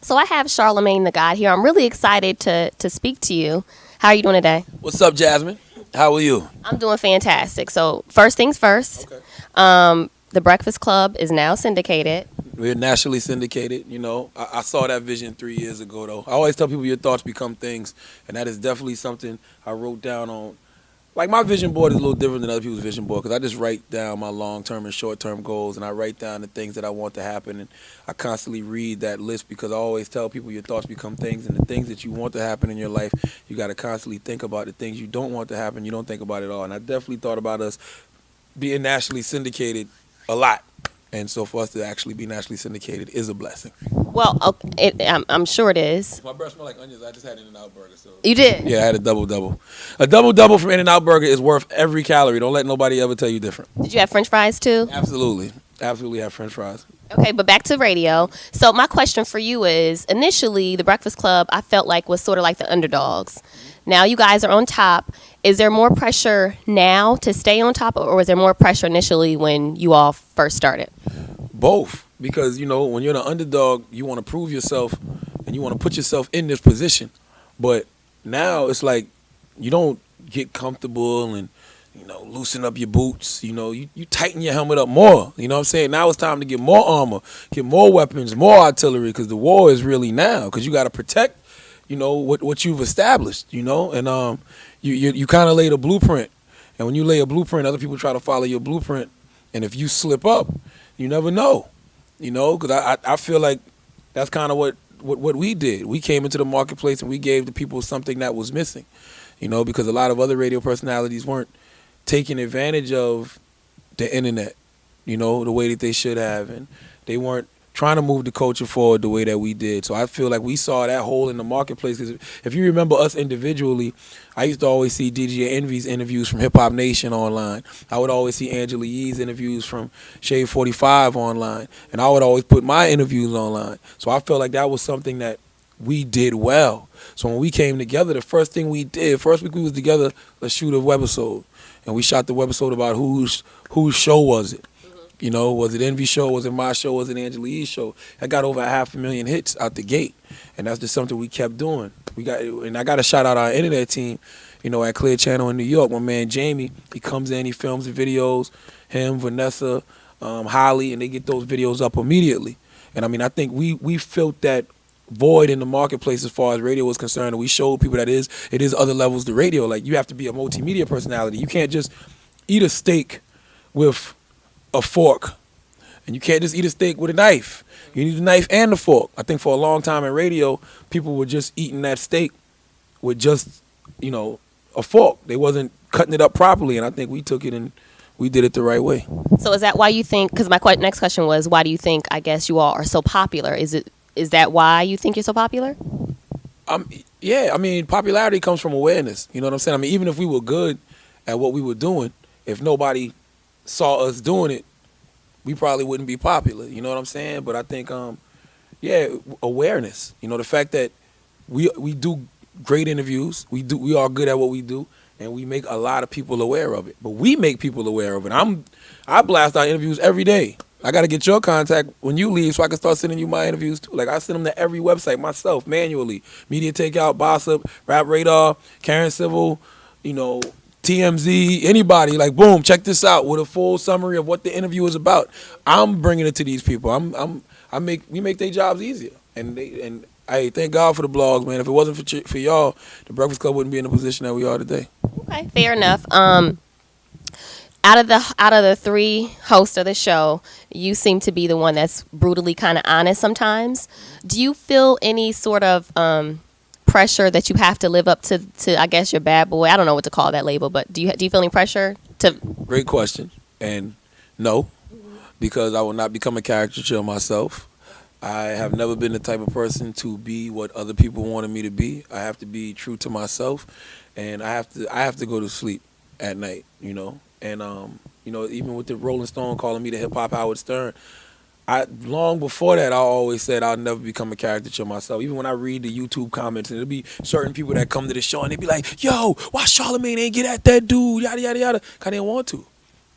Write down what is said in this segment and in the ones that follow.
So I have Charlamagne Tha God here. I'm really excited to speak to you. How are you doing today? What's up, Jasmine? How are you? I'm doing fantastic. So first things first, Okay. the Breakfast Club is now syndicated. We're nationally syndicated. I saw that vision 3 years ago, though. I always tell people your thoughts become things, and that is definitely something I wrote down on. Like, my vision board is a little different than other people's vision board because I just write down my long-term and short-term goals, and I write down the things that I want to happen, and I constantly read that list because I always tell people your thoughts become things, and the things that you want to happen in your life, you got to constantly think about. The things you don't want to happen, you don't think about at all. And I definitely thought about us being nationally syndicated a lot. And so for us to actually be nationally syndicated is a blessing. Well, I'm sure it is. My breath smell like onions. I just had In-N-Out Burger. So. You did? Yeah, I had a double-double. A double-double from In-N-Out Burger is worth every calorie. Don't let nobody ever tell you different. Did you have French fries too? Absolutely. Absolutely have French fries. Okay, but back to radio. So my question for you is, initially, the Breakfast Club, I felt like was sort of like the underdogs. Now you guys are on top. Is there more pressure now to stay on top, or was there more pressure initially when you all first started? Both. Because, when you're the underdog, you want to prove yourself and you want to put yourself in this position. But now it's like you don't get comfortable and, loosen up your boots. You tighten your helmet up more. You know what I'm saying? Now it's time to get more armor, get more weapons, more artillery, because the war is really now. Because you got to protect, what you've established, And you kind of lay the blueprint. And when you lay a blueprint, other people try to follow your blueprint. And if you slip up, you never know. Because I feel like that's kind of what we did. We came into the marketplace and we gave the people something that was missing. Because a lot of other radio personalities weren't taking advantage of the internet, the way that they should have. And they weren't trying to move the culture forward the way that we did. So I feel like we saw that hole in the marketplace. Because if you remember us individually, I used to always see DJ Envy's interviews from Hip Hop Nation online. I would always see Angela Yee's interviews from Shade 45 online. And I would always put my interviews online. So I felt like that was something that we did well. So when we came together, the first thing we did, first week we was together, let's shoot a webisode. And we shot the webisode about whose show was it. Was it Envy's show? Was it my show? Was it Angela Yee's show? I got over 500,000 hits out the gate, and that's just something we kept doing. And I got to shout out our internet team, at Clear Channel in New York. My man Jamie, he comes in, he films the videos. Him, Vanessa, Holly, and they get those videos up immediately. And I think we filled that void in the marketplace as far as radio was concerned, and we showed people that it is other levels to radio. Like, you have to be a multimedia personality. You can't just eat a steak with a fork, and you can't just eat a steak with a knife. You need a knife and a fork. I think for a long time in radio, people were just eating that steak with just, a fork. They wasn't cutting it up properly, and I think we took it and we did it the right way. So is that why you think, because my next question was, why do you think, I guess, you all are so popular? Is that why you think you're so popular? Yeah, popularity comes from awareness. You know what I'm saying? Even if we were good at what we were doing, if nobody saw us doing it, we probably wouldn't be popular. You know what I'm saying? But I think, awareness. The fact that we do great interviews, we are good at what we do, and we make a lot of people aware of it. But we make people aware of it. I blast out interviews every day. I got to get your contact when you leave so I can start sending you my interviews too. Like, I send them to every website myself, manually. Media Takeout, Bossip, Rap Radar, Karen Civil, TMZ, anybody. Like, boom, check this out with a full summary of what the interview is about. I'm bringing it to these people. We make their jobs easier. And I thank God for the blogs, man. If it wasn't for y'all, the Breakfast Club wouldn't be in the position that we are today. Okay, fair enough. Out of the three hosts of the show, you seem to be the one that's brutally kind of honest sometimes. Do you feel any sort of pressure that you have to live up to I guess your bad boy? I don't know what to call that label, but do you feel any pressure to? Great question, and no, because I will not become a caricature of myself. I have never been the type of person to be what other people wanted me to be. I have to be true to myself, and I have to go to sleep at night, And even with the Rolling Stone calling me the hip hop Howard Stern, long before that, I always said I'll never become a caricature of myself. Even when I read the YouTube comments, and there'll be certain people that come to the show and they be like, "Yo, why Charlamagne ain't get at that dude?" Yada yada yada. Cause I didn't want to.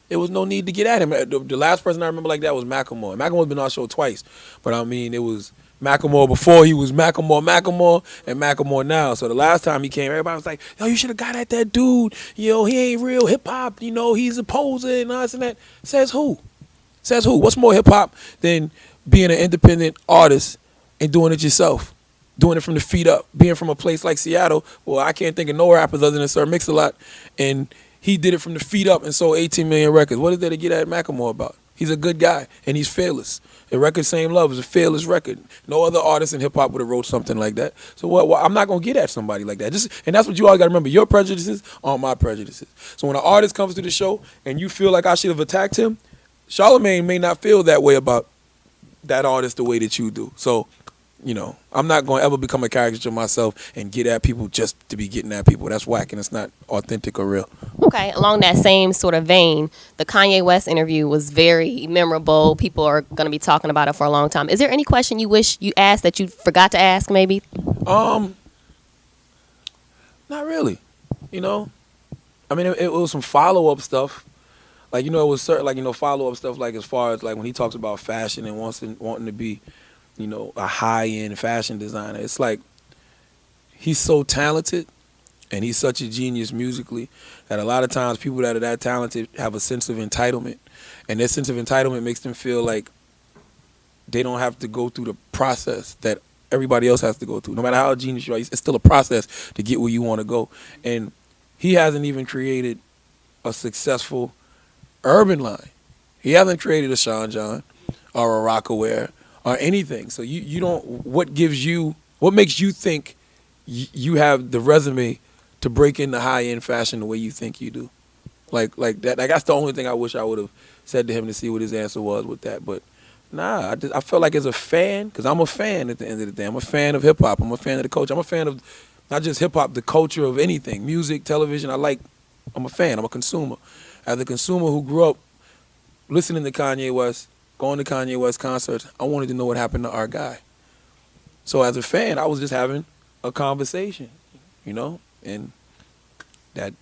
There was no need to get at him. The last person I remember like that was Macklemore. Macklemore's been on our show twice, but it was Macklemore before he was Macklemore, and Macklemore now. So the last time he came, everybody was like, yo, you should have got at that dude. Yo, he ain't real hip hop. You know, he's a poser and us and that. Says who? Says who? What's more hip hop than being an independent artist and doing it yourself? Doing it from the feet up. Being from a place like Seattle, well, I can't think of no rappers other than Sir Mix-a-Lot. And he did it from the feet up and sold 18 million records. What is there to get at Macklemore about? He's a good guy, and he's fearless. The record Same Love is a fearless record. No other artist in hip-hop would have wrote something like that. So I'm not going to get at somebody like that. And that's what you all got to remember. Your prejudices aren't my prejudices. So when an artist comes to the show and you feel like I should have attacked him, Charlamagne may not feel that way about that artist the way that you do. So, you know, I'm not going to ever become a caricature myself and get at people just to be getting at people. That's whack, and it's not authentic or real. Okay, along that same sort of vein, the Kanye West interview was very memorable. People are going to be talking about it for a long time. Is there any question you wish you asked that you forgot to ask, maybe? Not really. You know, I mean, it was some follow-up stuff. Like, you know, it was certain, like, you know, follow-up stuff, like, as far as, like, when he talks about fashion and wanting to be, you know, a high-end fashion designer. It's like he's so talented and he's such a genius musically that a lot of times people that are that talented have a sense of entitlement. And their sense of entitlement makes them feel like they don't have to go through the process that everybody else has to go through. No matter how genius you are, it's still a process to get where you want to go. And he hasn't even created a successful urban line. He hasn't created a Sean John or a Rockaware or anything. So you don't, what makes you think you have the resume to break into high-end fashion the way you think you do? Like that. Like, that's the only thing I wish I would have said to him to see what his answer was with that. But nah, I felt like as a fan, because I'm a fan at the end of the day. I'm a fan of hip-hop. I'm a fan of the culture. I'm a fan of not just hip-hop, the culture of anything, music, television. I'm a fan. I'm a consumer. As a consumer who grew up listening to Kanye West, going to Kanye West concerts, I wanted to know what happened to our guy. So as a fan, I was just having a conversation, you know? And that,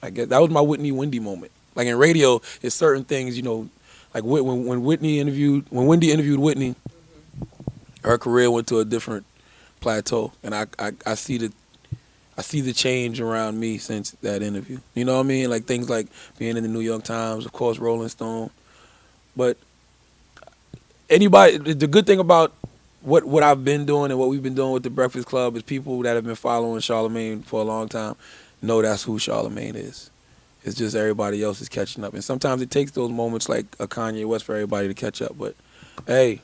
I guess, that was my Wendy moment. Like, in radio, it's certain things, you know, like when Wendy interviewed Whitney, her career went to a different plateau. And I see the change around me since that interview. You know what I mean? Like, things like being in the New York Times, of course, Rolling Stone. But the good thing about what I've been doing and what we've been doing with the Breakfast Club is people that have been following Charlamagne for a long time know that's who Charlamagne is. It's just everybody else is catching up. And sometimes it takes those moments like a Kanye West for everybody to catch up. But, hey,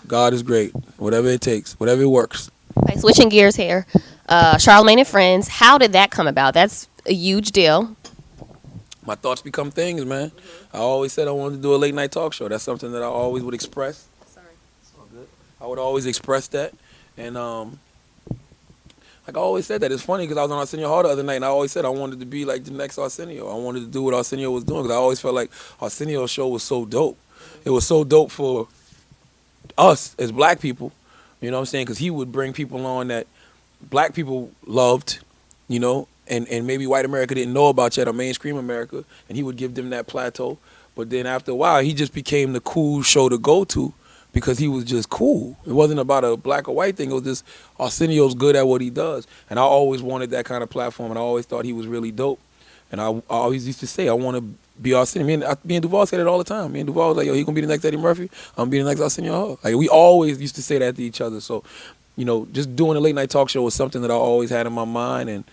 God is great. Whatever it takes. Whatever it works. Okay, switching gears here. Charlamagne and Friends, how did that come about? That's a huge deal. My thoughts become things, man. Mm-hmm. I always said I wanted to do a late night talk show. That's something that I always would express. Sorry. It's all good. I would always express that. And like I always said that. It's funny because I was on Arsenio Hall the other night, and I always said I wanted to be like the next Arsenio. I wanted to do what Arsenio was doing because I always felt like Arsenio's show was so dope. It was so dope for us as black people, you know what I'm saying? Because he would bring people on that black people loved, you know, and maybe white America didn't know about yet, or mainstream America, and he would give them that plateau. But then after a while, he just became the cool show to go to because he was just cool. It wasn't about a black or white thing. It was just Arsenio's good at what he does. And I always wanted that kind of platform, and I always thought he was really dope. And I always used to say, I want to be Arsenio. Me and Duval said it all the time. Me and Duval was like, yo, he going to be the next Eddie Murphy. I'm going to be the next Arsenio Hall. Like, we always used to say that to each other. So, you know, just doing a late night talk show was something that I always had in my mind, and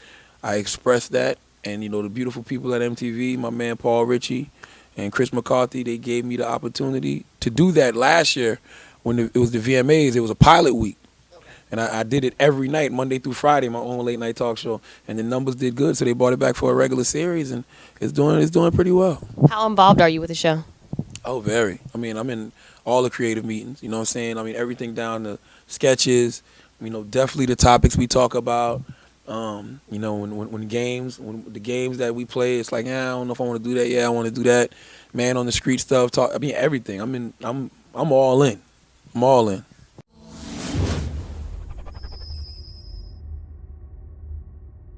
I expressed that. And, you know, the beautiful people at MTV, my man Paul Ritchie and Chris McCarthy, they gave me the opportunity to do that last year when it was the VMAs. It was a pilot week. And I did it every night, Monday through Friday, my own late night talk show. And the numbers did good, so they brought it back for a regular series, and it's doing pretty well. How involved are you with the show? Oh, very. I mean, I'm in all the creative meetings, you know what I'm saying? I mean, everything down to sketches, you know, definitely the topics we talk about. You know, when the games that we play, it's like, I don't know if I want to do that. Yeah, I want to do that. Man on the street stuff, everything. I'm all in. I'm all in.